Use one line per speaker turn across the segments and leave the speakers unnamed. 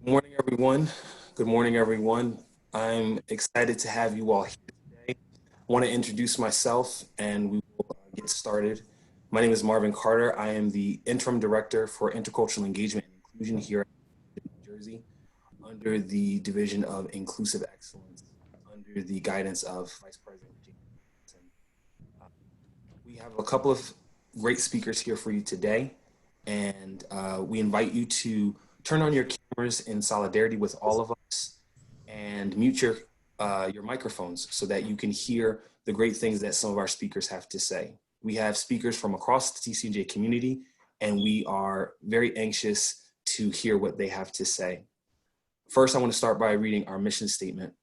Good morning, everyone. Good morning, everyone. I'm excited to have you all here today. I want to introduce myself and we will get started. My name is Marvin Carter. I am the Interim Director for Intercultural Engagement and Inclusion here in New Jersey under the Division of Inclusive Excellence under the guidance of Vice President James Johnson. Uh, we have a couple of great speakers here for you today, and we invite you to turn on your cameras in solidarity with all of us and mute your microphones so that you can hear the great things that some of our speakers have to say. We have speakers from across the TCNJ community, and we are very anxious to hear what they have to say. First, I want to start by reading our mission statement.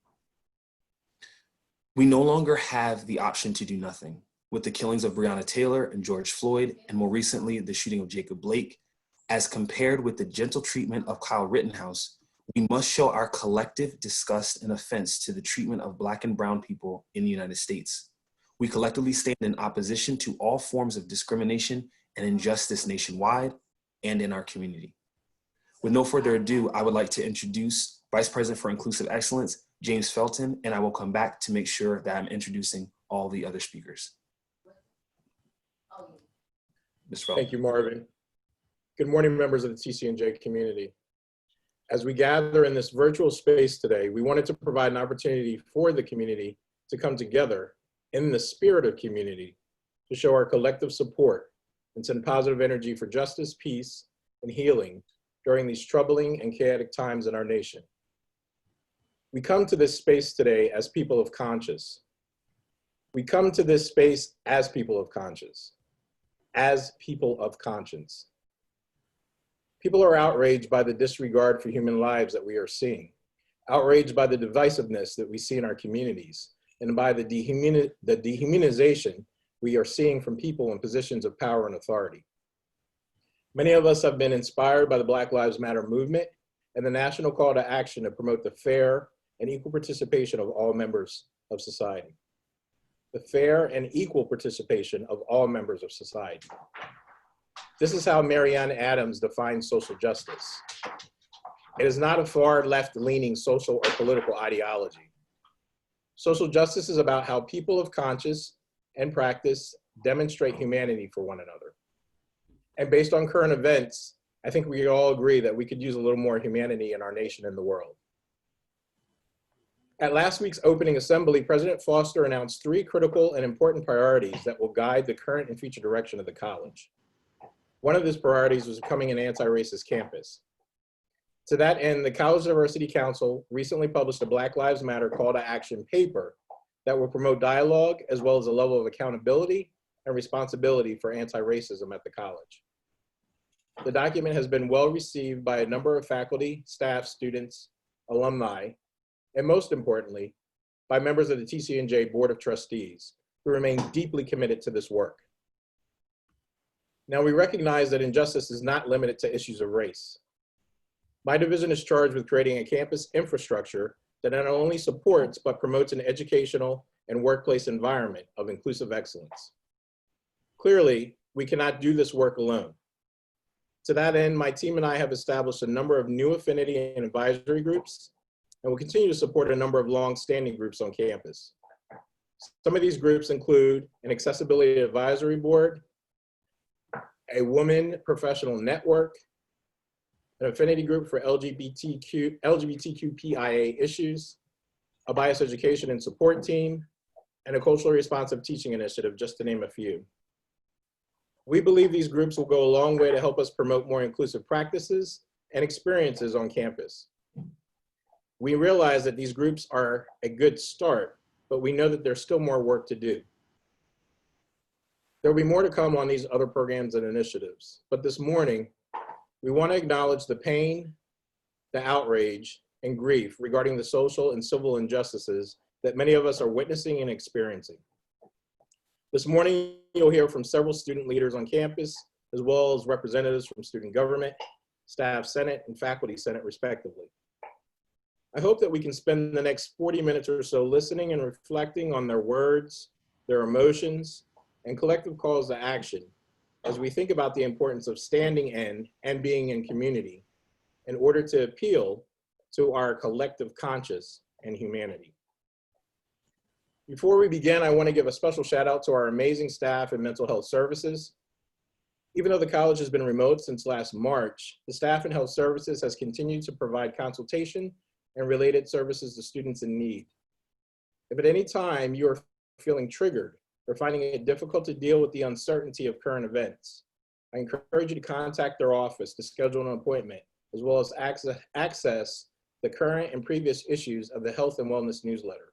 We no longer have the option to do nothing. With the killings of Breonna Taylor and George Floyd, and more recently, the shooting of Jacob Blake, as compared with the gentle treatment of Kyle Rittenhouse, we must show our collective disgust and offense to the treatment of Black and Brown people in the United States. We collectively stand in opposition to all forms of discrimination and injustice nationwide and in our community. With no further ado, I would like to introduce Vice President for Inclusive Excellence, James Felton, and I will come back to make sure that I'm introducing all the other speakers. Mr. Felton.
Thank you, Marvin. Good morning, members of the TCNJ community. As we gather in this virtual space today, we wanted to provide an opportunity for the community to come together in the spirit of community to show our collective support and send positive energy for justice, peace, and healing during these troubling and chaotic times in our nation. We come to this space today as people of conscience. We come to this space as people of conscience, as people of conscience. People are outraged by the disregard for human lives that we are seeing, outraged by the divisiveness that we see in our communities, and by the dehumanization we are seeing from people in positions of power and authority. Many of us have been inspired by the Black Lives Matter movement and the national call to action to promote the fair and equal participation of all members of society. The fair and equal participation of all members of society. This is how Marianne Adams defines social justice. It is not a far left-leaning social or political ideology. Social justice is about how people of conscience and practice demonstrate humanity for one another. And based on current events, I think we all agree that we could use a little more humanity in our nation and the world. At last week's opening assembly, President Foster announced 3 critical and important priorities that will guide the current and future direction of the college. One of these priorities was becoming an anti-racist campus. To that end, the College Diversity Council recently published a Black Lives Matter call to action paper that will promote dialogue as well as a level of accountability and responsibility for anti-racism at the college. The document has been well received by a number of faculty, staff, students, alumni, and most importantly, by members of the TCNJ Board of Trustees, who remain deeply committed to this work. Now, we recognize that injustice is not limited to issues of race. My division is charged with creating a campus infrastructure that not only supports, but promotes an educational and workplace environment of inclusive excellence. Clearly, we cannot do this work alone. To that end, my team and I have established a number of new affinity and advisory groups, and will continue to support a number of long-standing groups on campus. Some of these groups include an accessibility advisory board, a women professional network, an affinity group for LGBTQPIA issues, a bias education and support team, and a culturally responsive teaching initiative, just to name a few. We believe these groups will go a long way to help us promote more inclusive practices and experiences on campus. We realize that these groups are a good start, but we know that there's still more work to do. There'll be more to come on these other programs and initiatives, but this morning, we want to acknowledge the pain, the outrage, and grief regarding the social and civil injustices that many of us are witnessing and experiencing. This morning, you'll hear from several student leaders on campus, as well as representatives from student government, staff senate, and faculty senate, respectively. I hope that we can spend the next 40 minutes or so listening and reflecting on their words, their emotions, and collective calls to action as we think about the importance of standing in and being in community in order to appeal to our collective conscience and humanity. Before we begin, I want to give a special shout out to our amazing staff in mental health services. Even though the college has been remote since last March, the staff in health services has continued to provide consultation and related services to students in need. If at any time you are feeling triggered or finding it difficult to deal with the uncertainty of current events, I encourage you to contact their office to schedule an appointment, as well as access the current and previous issues of the Health and Wellness newsletter.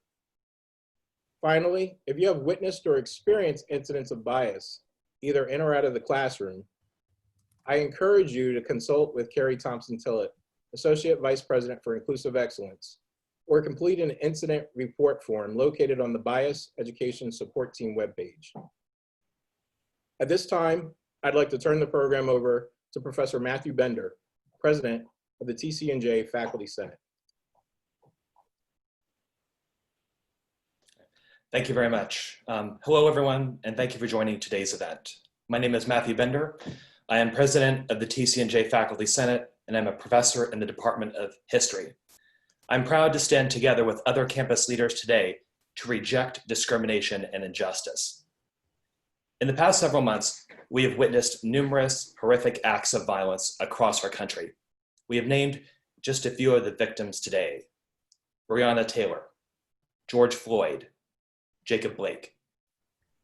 Finally, if you have witnessed or experienced incidents of bias, either in or out of the classroom, I encourage you to consult with Carrie Thompson-Tillett, Associate Vice President for Inclusive Excellence, or complete an incident report form located on the Bias Education Support Team webpage. At this time, I'd like to turn the program over to Professor Matthew Bender, President of the TCNJ Faculty Senate.
Thank you very much. Hello, everyone, and thank you for joining today's event. My name is Matthew Bender. I am president of the TCNJ Faculty Senate, and I'm a professor in the Department of History. I'm proud to stand together with other campus leaders today to reject discrimination and injustice. In the past several months, we have witnessed numerous horrific acts of violence across our country. We have named just a few of the victims today: Breonna Taylor, George Floyd, Jacob Blake.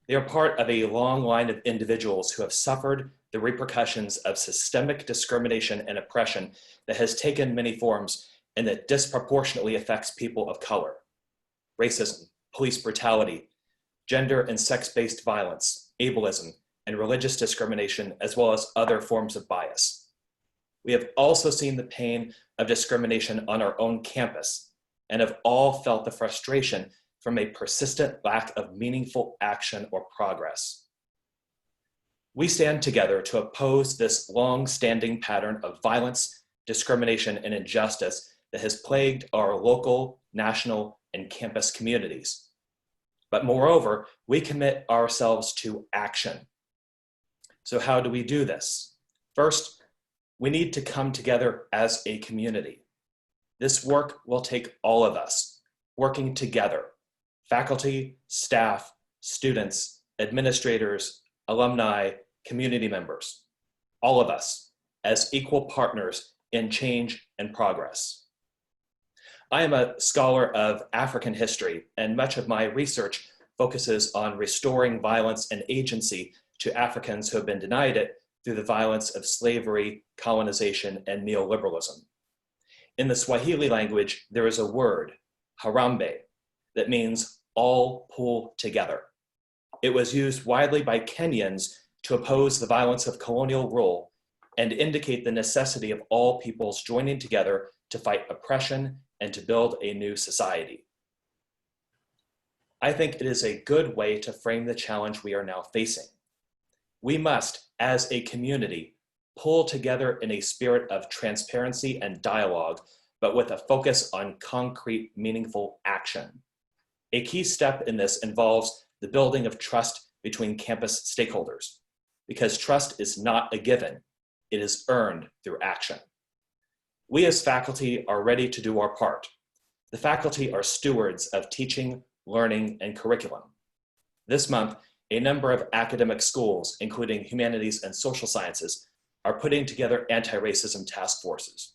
They are part of a long line of individuals who have suffered the repercussions of systemic discrimination and oppression that has taken many forms and that disproportionately affects people of color: racism, police brutality, gender and sex-based violence, ableism, and religious discrimination, as well as other forms of bias. We have also seen the pain of discrimination on our own campus and have all felt the frustration from a persistent lack of meaningful action or progress. We stand together to oppose this long-standing pattern of violence, discrimination, and injustice that has plagued our local, national, and campus communities. But moreover, we commit ourselves to action. So how do we do this? First, we need to come together as a community. This work will take all of us working together: faculty, staff, students, administrators, alumni, community members, all of us as equal partners in change and progress. I am a scholar of African history, and much of my research focuses on restoring violence and agency to Africans who have been denied it through the violence of slavery, colonization, and neoliberalism. In the Swahili language, there is a word, harambe, that means all pull together. It was used widely by Kenyans to oppose the violence of colonial rule and indicate the necessity of all peoples joining together to fight oppression and to build a new society. I think it is a good way to frame the challenge we are now facing. We must, as a community, pull together in a spirit of transparency and dialogue, but with a focus on concrete, meaningful action. A key step in this involves the building of trust between campus stakeholders, because trust is not a given, it is earned through action. We as faculty are ready to do our part. The faculty are stewards of teaching, learning, and curriculum. This month, a number of academic schools, including humanities and social sciences, are putting together anti-racism task forces.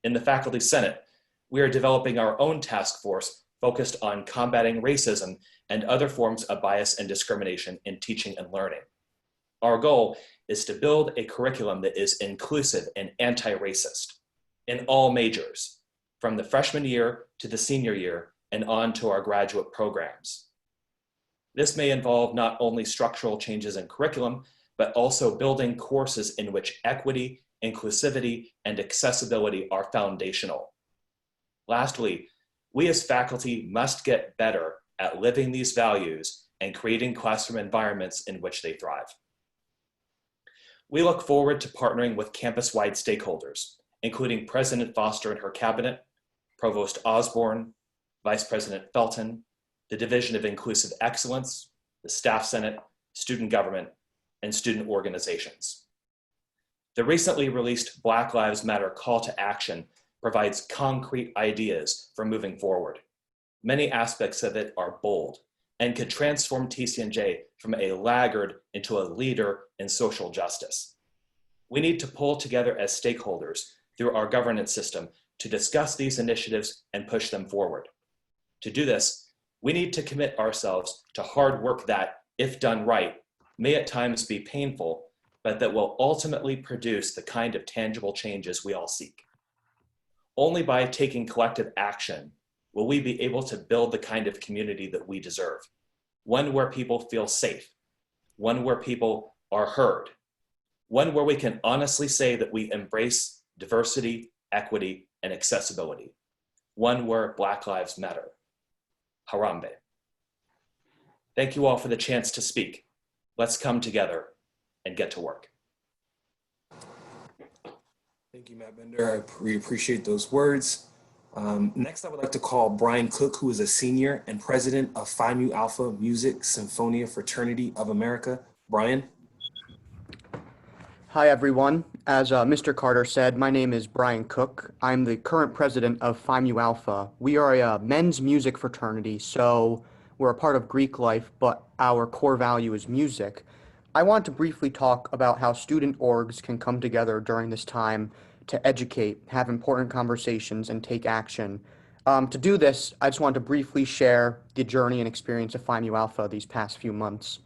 In the Faculty Senate, we are developing our own task force focused on combating racism and other forms of bias and discrimination in teaching and learning. Our goal is to build a curriculum that is inclusive and anti-racist in all majors, from the freshman year to the senior year and on to our graduate programs. This may involve not only structural changes in curriculum, but also building courses in which equity, inclusivity, and accessibility are foundational. Lastly, we as faculty must get better at living these values and creating classroom environments in which they thrive. We look forward to partnering with campus-wide stakeholders, including President Foster and her cabinet, Provost Osborne, Vice President Felton, the Division of Inclusive Excellence, the Staff Senate, student government, and student organizations. The recently released Black Lives Matter call to action provides concrete ideas for moving forward. Many aspects of it are bold and could transform TCNJ from a laggard into a leader in social justice. We need to pull together as stakeholders through our governance system to discuss these initiatives and push them forward. To do this, we need to commit ourselves to hard work that, if done right, may at times be painful, but that will ultimately produce the kind of tangible changes we all seek. Only by taking collective action will we be able to build the kind of community that we deserve, one where people feel safe, one where people are heard, one where we can honestly say that we embrace diversity, equity, and accessibility, one where Black Lives Matter. Harambe. Thank you all for the chance to speak. Let's come together and get to work.
Thank you, Matt Bender. We appreciate those words. Next, I would like to call Brian Cook, who is a senior and president of Phi Mu Alpha Music Symphonia Fraternity of America. Brian?
Hi, everyone. As Mr. Carter said, my name is Brian Cook. I'm the current president of Phi Mu Alpha. We are a men's music fraternity, so we're a part of Greek life, but our core value is music. I want to briefly talk about how student orgs can come together during this time to educate, have important conversations, and take action. To do this, I just want to briefly share the journey and experience of Phi Mu Alpha these past few months.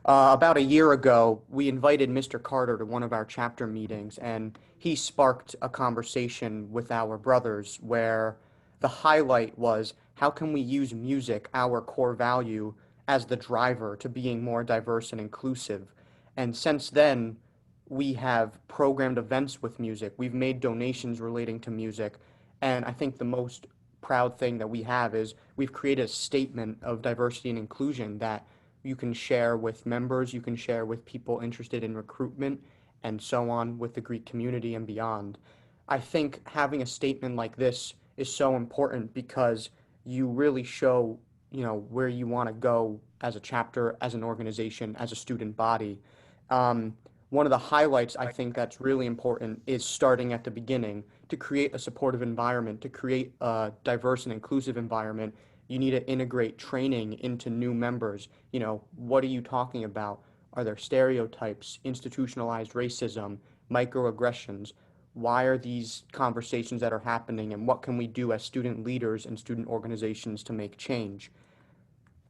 About a year ago, we invited Mr. Carter to one of our chapter meetings, and he sparked a conversation with our brothers where the highlight was how can we use music, our core value, as the driver to being more diverse and inclusive. And since then, we have programmed events with music. We've made donations relating to music. And I think the most proud thing that we have is we've created a statement of diversity and inclusion that you can share with members, you can share with people interested in recruitment, and so on with the Greek community and beyond. I think having a statement like this is so important because you really show, where you want to go as a chapter, as an organization, as a student body. One of the highlights I think that's really important is starting at the beginning to create a supportive environment, to create a diverse and inclusive environment. You need to integrate training into new members. What are you talking about? Are there stereotypes, institutionalized racism, microaggressions? Why are these conversations that are happening, and what can we do as student leaders and student organizations to make change?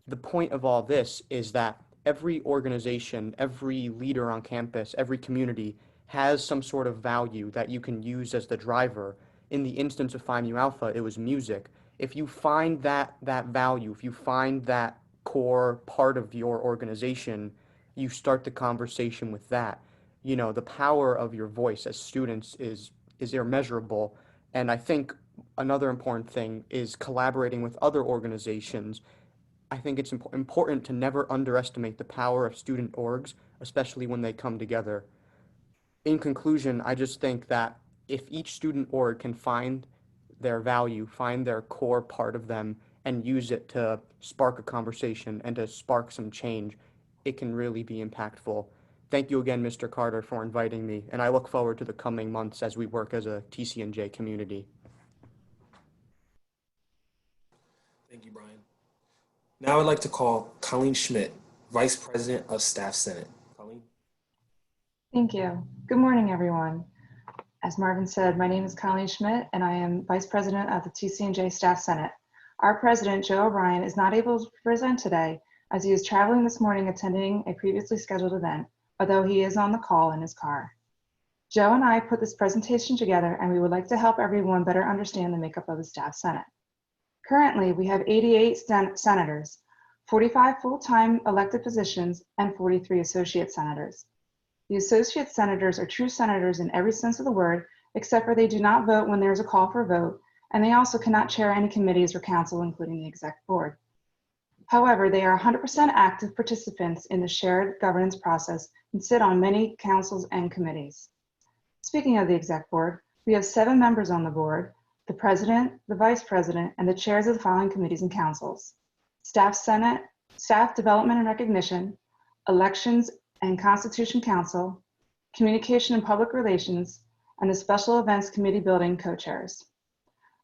The point of all this is that every organization, every leader on campus, every community has some sort of value that you can use as the driver. In the instance of Phi Mu Alpha, it was music. If you find that value, if you find that core part of your organization, you start the conversation with that. The power of your voice as students is immeasurable. And I think another important thing is collaborating with other organizations. I think it's important to never underestimate the power of student orgs, especially when they come together. In conclusion, I just think that if each student org can find their value, find their core part of them, and use it to spark a conversation and to spark some change, it can really be impactful. Thank you again, Mr. Carter, for inviting me, and I look forward to the coming months as we work as a TCNJ community.
Thank you, Brian. Now I'd like to call Colleen Schmidt, Vice President of Staff Senate. Colleen?
Thank you. Good morning, everyone. As Marvin said, my name is Colleen Schmidt, and I am Vice President of the TCNJ Staff Senate. Our President, Joe O'Brien, is not able to present today as he is traveling this morning attending a previously scheduled event, although he is on the call in his car. Joe and I put this presentation together, and we would like to help everyone better understand the makeup of the Staff Senate. Currently, we have 88 senators, 45 full-time elected positions, and 43 associate senators. The associate senators are true senators in every sense of the word, except for they do not vote when there is a call for a vote, and they also cannot chair any committees or council, including the exec board. However, they are 100% active participants in the shared governance process and sit on many councils and committees. Speaking of the exec board, we have 7 members on the board: the president, the vice president, and the chairs of the following committees and councils: Staff Senate, Staff Development and Recognition, Elections and Constitution Council, Communication and Public Relations, and the Special Events Committee Building co-chairs.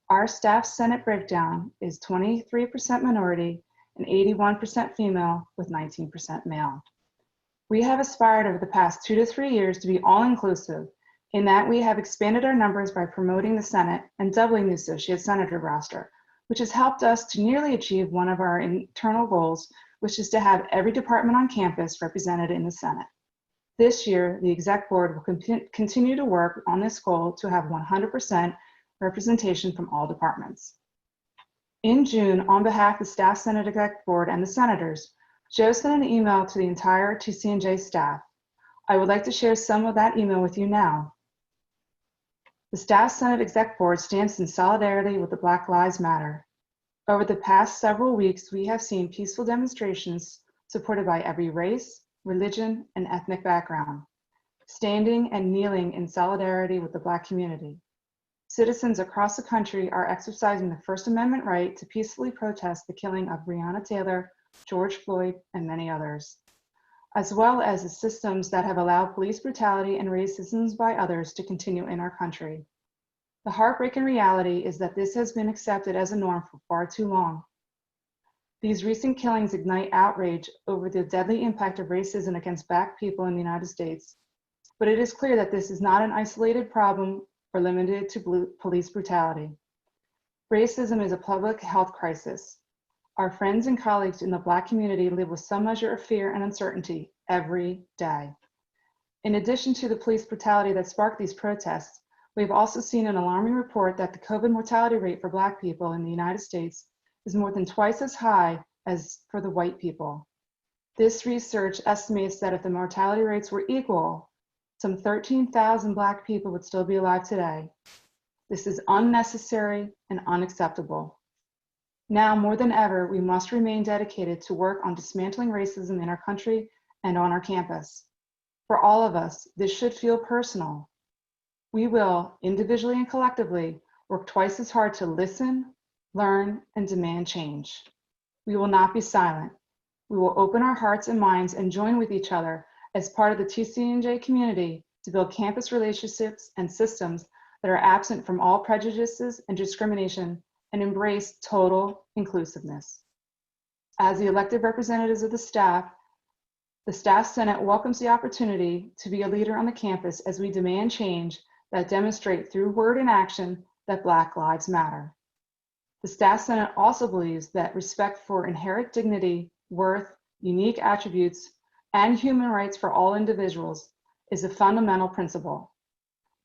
Our staff Senate breakdown is 23% minority and 81% female with 19% male. We have aspired over the past 2 to 3 years to be all-inclusive in that we have expanded our numbers by promoting the Senate and doubling the associate senator roster, which has helped us to nearly achieve one of our internal goals, which is to have every department on campus represented in the Senate. This year, the exec board will continue to work on this goal to have 100% representation from all departments. In June, on behalf of the staff Senate exec board and the senators, Joe sent an email to the entire TCNJ staff. I would like to share some of that email with you now. The staff Senate exec board stands in solidarity with the Black Lives Matter. Over the past several weeks, we have seen peaceful demonstrations supported by every race, religion, and ethnic background, standing and kneeling in solidarity with the Black community. Citizens across the country are exercising the First Amendment right to peacefully protest the killing of Breonna Taylor, George Floyd, and many others, as well as the systems that have allowed police brutality and racism by others to continue in our country. The heartbreaking reality is that this has been accepted as a norm for far too long. These recent killings ignite outrage over the deadly impact of racism against Black people in the United States. But it is clear that this is not an isolated problem or limited to police brutality. Racism is a public health crisis. Our friends and colleagues in the Black community live with some measure of fear and uncertainty every day. In addition to the police brutality that sparked these protests, we've also seen an alarming report that the COVID mortality rate for Black people in the United States is more than twice as high as for the white people. This research estimates that if the mortality rates were equal, some 13,000 Black people would still be alive today. This is unnecessary and unacceptable. Now more than ever, we must remain dedicated to work on dismantling racism in our country and on our campus. For all of us, this should feel personal. We will, individually and collectively, work twice as hard to listen, learn, and demand change. We will not be silent. We will open our hearts and minds and join with each other as part of the TCNJ community to build campus relationships and systems that are absent from all prejudices and discrimination and embrace total inclusiveness. As the elected representatives of the staff Senate welcomes the opportunity to be a leader on the campus as we demand change that demonstrate through word and action that Black lives matter. The Staff Senate also believes that respect for inherent dignity, worth, unique attributes, and human rights for all individuals is a fundamental principle.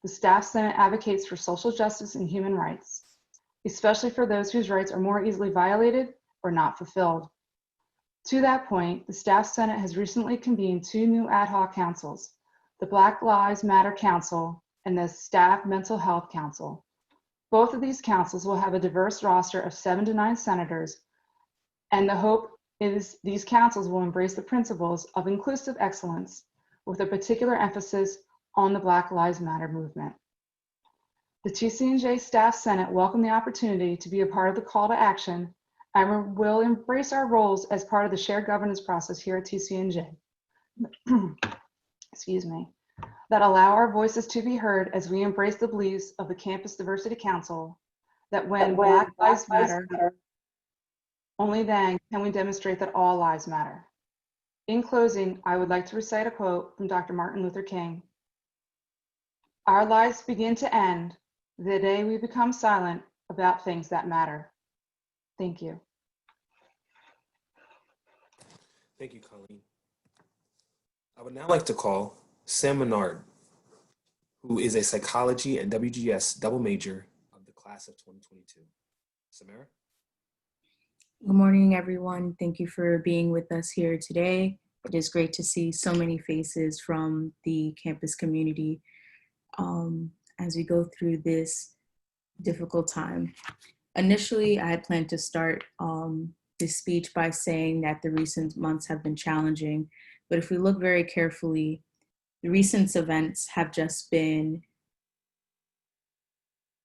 The Staff Senate advocates for social justice and human rights, especially for those whose rights are more easily violated or not fulfilled. To that point, the Staff Senate has recently convened 2 new ad hoc councils, the Black Lives Matter Council and the Staff Mental Health Council. Both of these councils will have a diverse roster of 7 to 9 senators, and the hope is these councils will embrace the principles of inclusive excellence with a particular emphasis on the Black Lives Matter movement. The TCNJ Staff Senate welcomed the opportunity to be a part of the call to action and will embrace our roles as part of the shared governance process here at TCNJ. Excuse me. That allow our voices to be heard as we embrace the beliefs of the Campus Diversity Council that when Black lives matter, only then can we demonstrate that all lives matter. In closing, I would like to recite a quote from Dr. Martin Luther King. Our lives begin to end the day we become silent about things that matter. Thank you.
Thank you, Colleen. I would now like to call Sam Menard, who is a psychology and WGS double major of the class of 2022. Samara?
Good morning, everyone. Thank you for being with us here today. It is great to see so many faces from the campus community as we go through this difficult time. Initially, I had planned to start this speech by saying that the recent months have been challenging, but if we look very carefully, the recent events have just been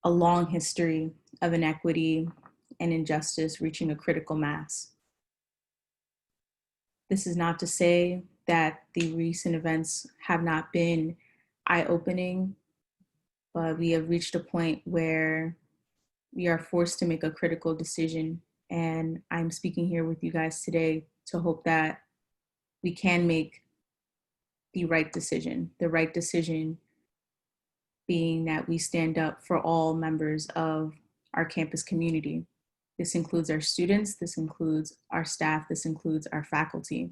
a long history of inequity and injustice reaching a critical mass. This is not to say that the recent events have not been eye-opening, but we have reached a point where we are forced to make a critical decision. And I'm speaking here with you guys today to hope that we can make the right decision. The right decision being that we stand up for all members of our campus community. This includes our students, this includes our staff, this includes our faculty.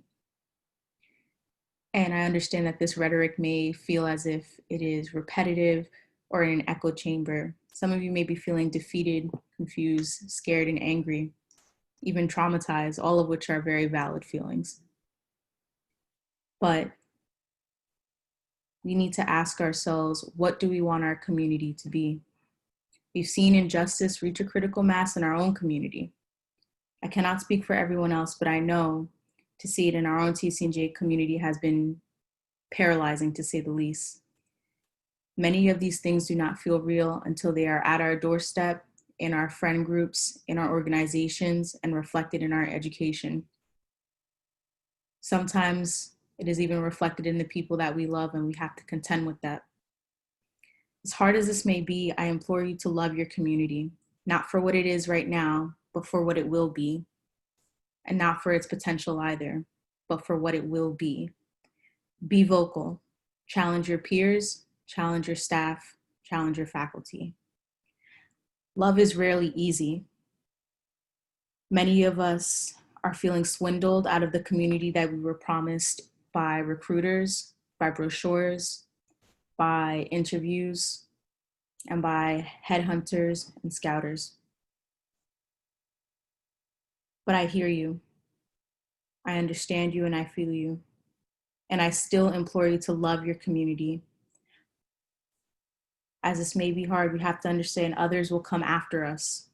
And I understand that this rhetoric may feel as if it is repetitive or in an echo chamber. Some of you may be feeling defeated, confused, scared, and angry, even traumatized, all of which are very valid feelings. But we need to ask ourselves, what do we want our community to be? We've seen injustice reach a critical mass in our own community. I cannot speak for everyone else, but I know to see it in our own TCNJ community has been paralyzing, to say the least. Many of these things do not feel real until they are at our doorstep, in our friend groups, in our organizations, and reflected in our education. Sometimes it is even reflected in the people that we love, and we have to contend with that. As hard as this may be, I implore you to love your community, not for what it is right now, but for what it will be, and not for its potential either, but for what it will be. Be vocal, challenge your peers, challenge your staff, challenge your faculty. Love is rarely easy. Many of us are feeling swindled out of the community that we were promised by recruiters, by brochures, by interviews, and by headhunters and scouters. But I hear you. I understand you and I feel you. And I still implore you to love your community. As this may be hard, we have to understand others will come after us.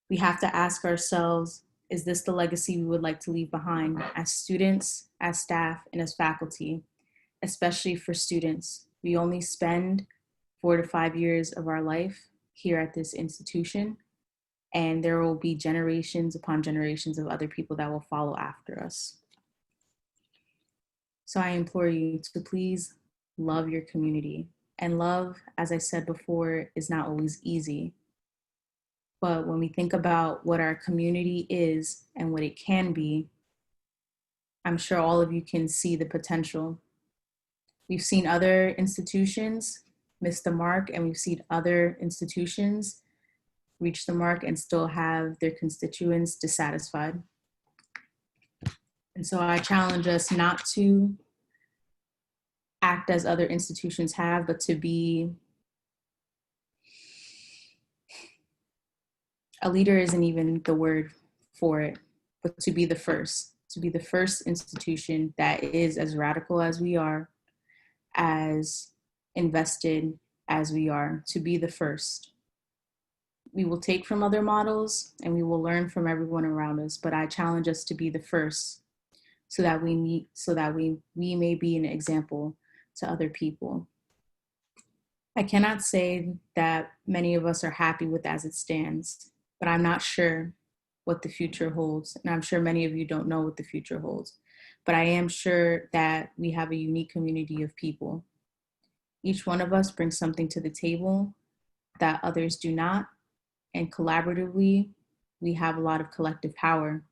We have to ask ourselves, is this the legacy we would like to leave behind as students, as staff, and as faculty, especially for students? We only spend 4 to 5 years of our life here at this institution, and there will be generations upon generations of other people that will follow after us. So I implore you to please love your community. And love, as I said before, is not always easy. But when we think about what our community is and what it can be, I'm sure all of you can see the potential. We've seen other institutions miss the mark, and we've seen other institutions reach the mark and still have their constituents dissatisfied. And so I challenge us not to act as other institutions have, but to be a leader isn't even the word for it, but to be the first institution that is as radical as we are, as invested as we are, to be the first. We will take from other models and we will learn from everyone around us, but I challenge us to be the first so that we may be an example to other people. I cannot say that many of us are happy with as it stands, but I'm not sure what the future holds. And I'm sure many of you don't know what the future holds, but I am sure that we have a unique community of people. Each one of us brings something to the table that others do not. And collaboratively, we have a lot of collective power.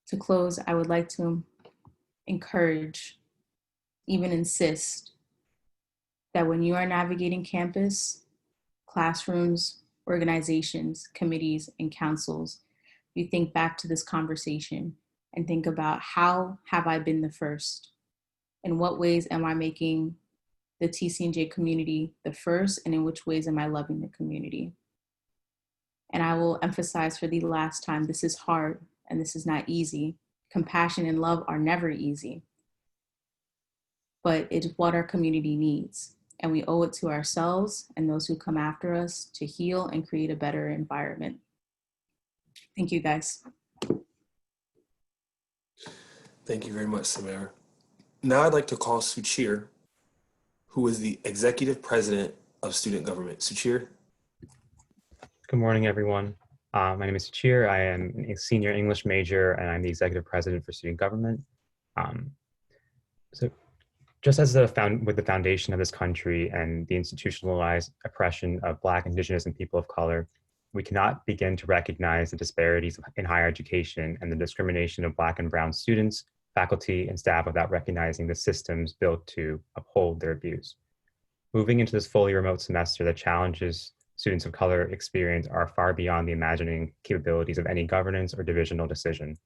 To close, I would like to encourage, even insist, that when you are navigating campus, classrooms, organizations, committees, and councils, you think back to this conversation and think about, how have I been the first? In what ways am I making the TCNJ community the first, and in which ways am I loving the community? And I will emphasize for the last time, this is hard and this is not easy. Compassion and love are never easy, but it's what our community needs. And we owe it to ourselves and those who come after us to heal and create a better environment. Thank you, guys.
Thank you very much, Samara. Now I'd like to call Suchir, who is the Executive President of Student Government. Suchir.
Good morning, everyone. My name is Suchir. I am a senior English major, and I'm the Executive President for Student Government. So Just as with the foundation of this country and the institutionalized oppression of Black, Indigenous, and people of color, we cannot begin to recognize the disparities in higher education and the discrimination of Black and Brown students, faculty, and staff without recognizing the systems built to uphold their abuse. Moving into this fully remote semester, the challenges students of color experience are far beyond the imagining capabilities of any governance or divisional decision.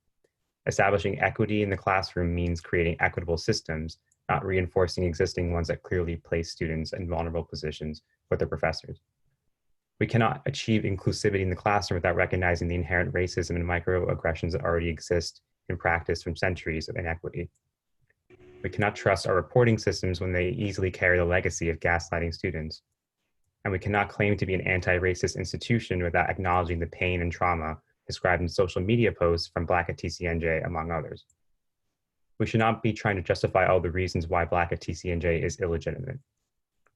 Establishing equity in the classroom means creating equitable systems, not reinforcing existing ones that clearly place students in vulnerable positions with their professors. We cannot achieve inclusivity in the classroom without recognizing the inherent racism and microaggressions that already exist in practice from centuries of inequity. We cannot trust our reporting systems when they easily carry the legacy of gaslighting students. And we cannot claim to be an anti-racist institution without acknowledging the pain and trauma described in social media posts from Black at TCNJ, among others. We should not be trying to justify all the reasons why Black at TCNJ is illegitimate.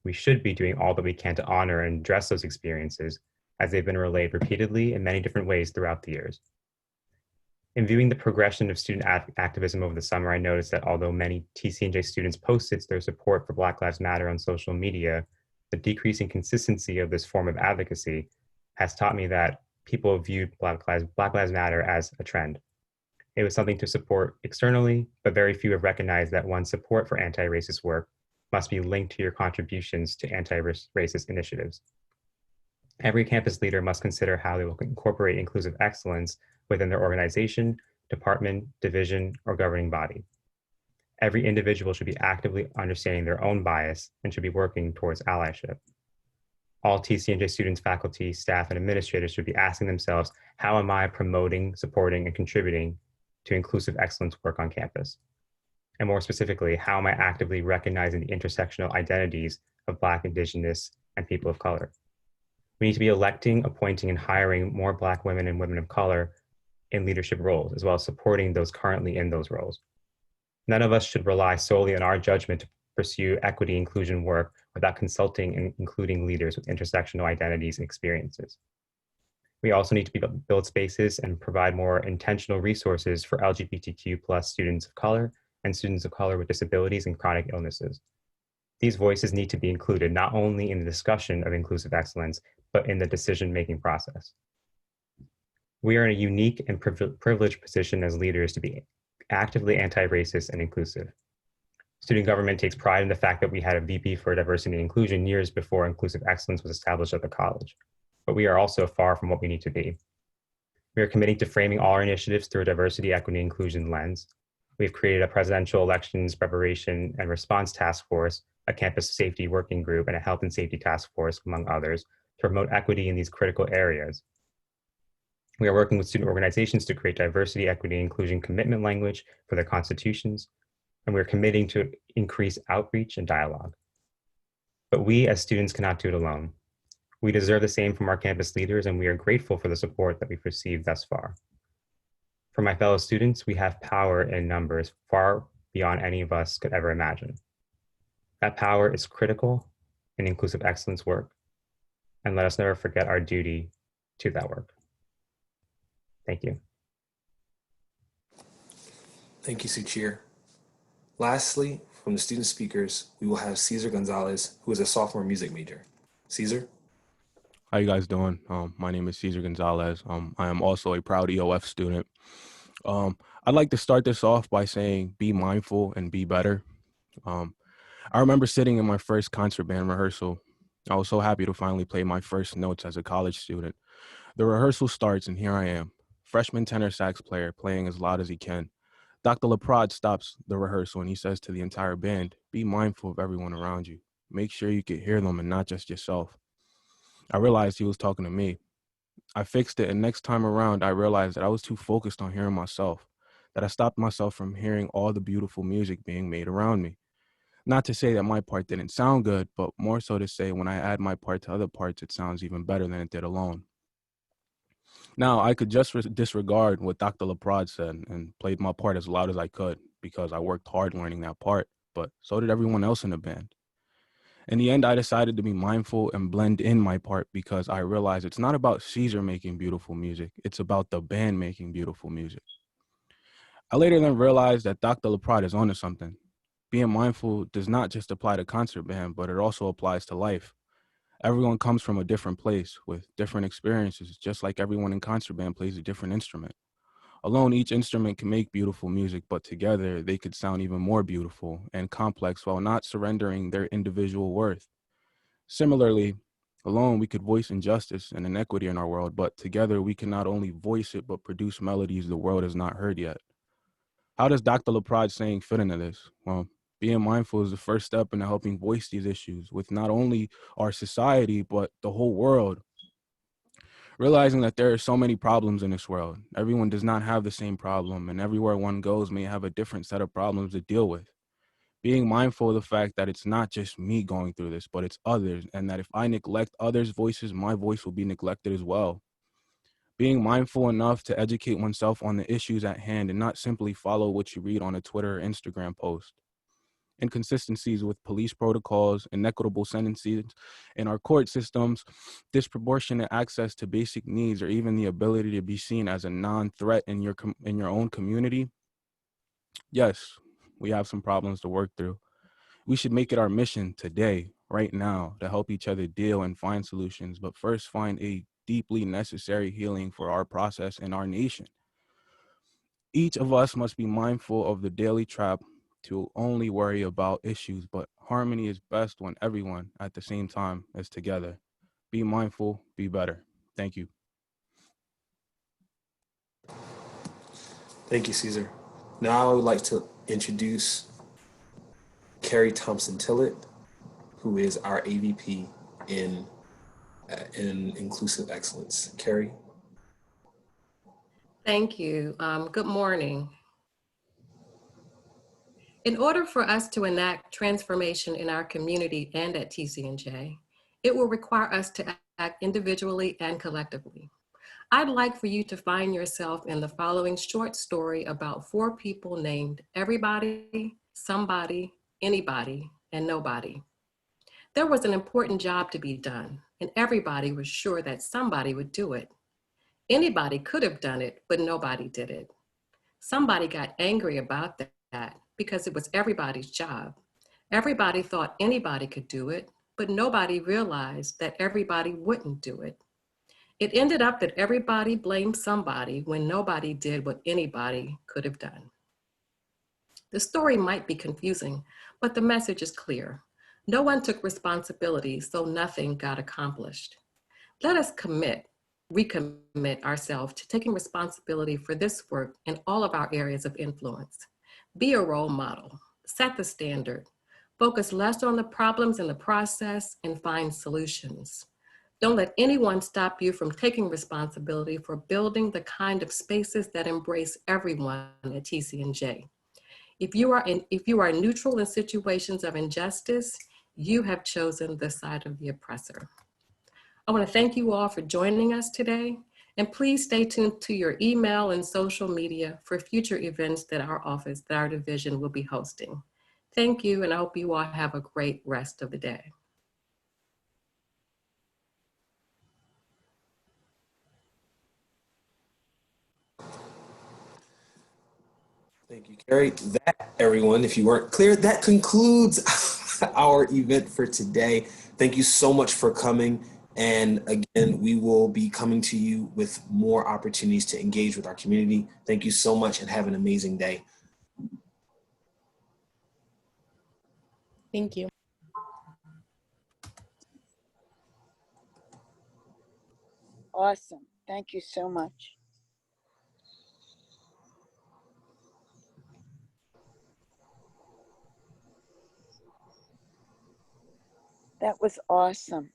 We should be doing all that we can to honor and address those experiences as they've been relayed repeatedly in many different ways throughout the years. In viewing the progression of student activism over the summer, I noticed that although many TCNJ students posted their support for Black Lives Matter on social media, the decreasing consistency of this form of advocacy has taught me that people viewed Black Lives Matter as a trend. It was something to support externally, but very few have recognized that one's support for anti-racist work must be linked to your contributions to anti-racist initiatives. Every campus leader must consider how they will incorporate inclusive excellence within their organization, department, division, or governing body. Every individual should be actively understanding their own bias and should be working towards allyship. All TCNJ students, faculty, staff, and administrators should be asking themselves, how am I promoting, supporting, and contributing to inclusive excellence work on campus? And more specifically, how am I actively recognizing the intersectional identities of Black, Indigenous, and people of color? We need to be electing, appointing, and hiring more Black women and women of color in leadership roles, as well as supporting those currently in those roles. None of us should rely solely on our judgment to pursue equity inclusion work without consulting and including leaders with intersectional identities and experiences. We also need to build spaces and provide more intentional resources for LGBTQ+ students of color and students of color with disabilities and chronic illnesses. These voices need to be included not only in the discussion of inclusive excellence, but in the decision-making process. We are in a unique and privileged position as leaders to be actively anti-racist and inclusive. Student government takes pride in the fact that we had a VP for diversity and inclusion years before inclusive excellence was established at the college, but we are also far from what we need to be. We are committing to framing all our initiatives through a diversity, equity, and inclusion lens. We've created a presidential elections preparation and response task force, a campus safety working group, and a health and safety task force, among others, to promote equity in these critical areas. We are working with student organizations to create diversity, equity, and inclusion commitment language for their constitutions, and we're committing to increase outreach and dialogue. But we as students cannot do it alone. We deserve the same from our campus leaders, and we are grateful for the support that we've received thus far. For my fellow students, we have power in numbers far beyond any of us could ever imagine. That power is critical in inclusive excellence work, and let us never forget our duty to that work. Thank you.
Thank you, Suchir. Lastly, from the student speakers, we will have Cesar Gonzalez, who is a sophomore music major. Cesar?
How you guys doing? My name is Cesar Gonzalez. I am also a proud EOF student. I'd like to start this off by saying be mindful and be better. I remember sitting in my first concert band rehearsal. I was so happy to finally play my first notes as a college student. The rehearsal starts and here I am, freshman tenor sax player playing as loud as he can. Dr. Laprade stops the rehearsal and he says to the entire band, be mindful of everyone around you. Make sure you can hear them and not just yourself. I realized he was talking to me. I fixed it, and next time around, I realized that I was too focused on hearing myself, that I stopped myself from hearing all the beautiful music being made around me. Not to say that my part didn't sound good, but more so to say when I add my part to other parts, it sounds even better than it did alone. Now, I could just disregard what Dr. Laprade said and played my part as loud as I could because I worked hard learning that part, but so did everyone else in the band. In the end, I decided to be mindful and blend in my part because I realized it's not about Caesar making beautiful music. It's about the band making beautiful music. I later then realized that Dr. Laprade is onto something. being mindful does not just apply to concert band, but it also applies to life. Everyone comes from a different place with different experiences, just like everyone in concert band plays a different instrument. Alone, each instrument can make beautiful music, but together they could sound even more beautiful and complex while not surrendering their individual worth. Similarly, alone we could voice injustice and inequity in our world, but together we can not only voice it, but produce melodies the world has not heard yet. How does Dr. LaProde's saying fit into this? Well, being mindful is the first step into helping voice these issues with not only our society, but the whole world. Realizing that there are so many problems in this world. Everyone does not have the same problem, and everywhere one goes may have a different set of problems to deal with. Being mindful of the fact that it's not just me going through this, but it's others, and that if I neglect others' voices, my voice will be neglected as well. Being mindful enough to educate oneself on the issues at hand and not simply follow what you read on a Twitter or Instagram post. Inconsistencies with police protocols, inequitable sentences in our court systems, disproportionate access to basic needs, or even the ability to be seen as a non-threat in your own community. Yes, we have some problems to work through. We should make it our mission today, right now, to help each other deal and find solutions, but first find a deeply necessary healing for our process and our nation. Each of us must be mindful of the daily trap to only worry about issues, but harmony is best when everyone at the same time is together. Be mindful, be better. Thank you.
Thank you, Caesar. Now I would like to introduce Carrie Thompson Tillett, who is our AVP in Inclusive Excellence. Carrie?
Thank you. Good morning. In order for us to enact transformation in our community and at TCNJ, it will require us to act individually and collectively. I'd like for you to find yourself in the following short story about 4 people named everybody, somebody, anybody, and nobody. There was an important job to be done, and everybody was sure that somebody would do it. Anybody could have done it, but nobody did it. Somebody got angry about that because it was everybody's job. Everybody thought anybody could do it, but nobody realized that everybody wouldn't do it. It ended up that everybody blamed somebody when nobody did what anybody could have done. The story might be confusing, but the message is clear. No one took responsibility, so nothing got accomplished. Let us recommit ourselves to taking responsibility for this work in all of our areas of influence. Be a role model, set the standard, focus less on the problems in the process, and find solutions. Don't let anyone stop you from taking responsibility for building the kind of spaces that embrace everyone at TCNJ. If you are neutral in situations of injustice, you have chosen the side of the oppressor. I want to thank you all for joining us today, and please stay tuned to your email and social media for future events that our division will be hosting. Thank you, and I hope you all have a great rest of the day.
Thank you, Carrie. That, everyone, if you weren't clear, that concludes our event for today. Thank you so much for coming. And again, we will be coming to you with more opportunities to engage with our community. Thank you so much and have an amazing day.
Thank you.
Awesome. Thank you so much. That was awesome.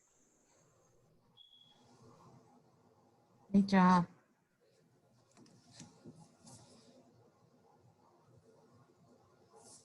Great job.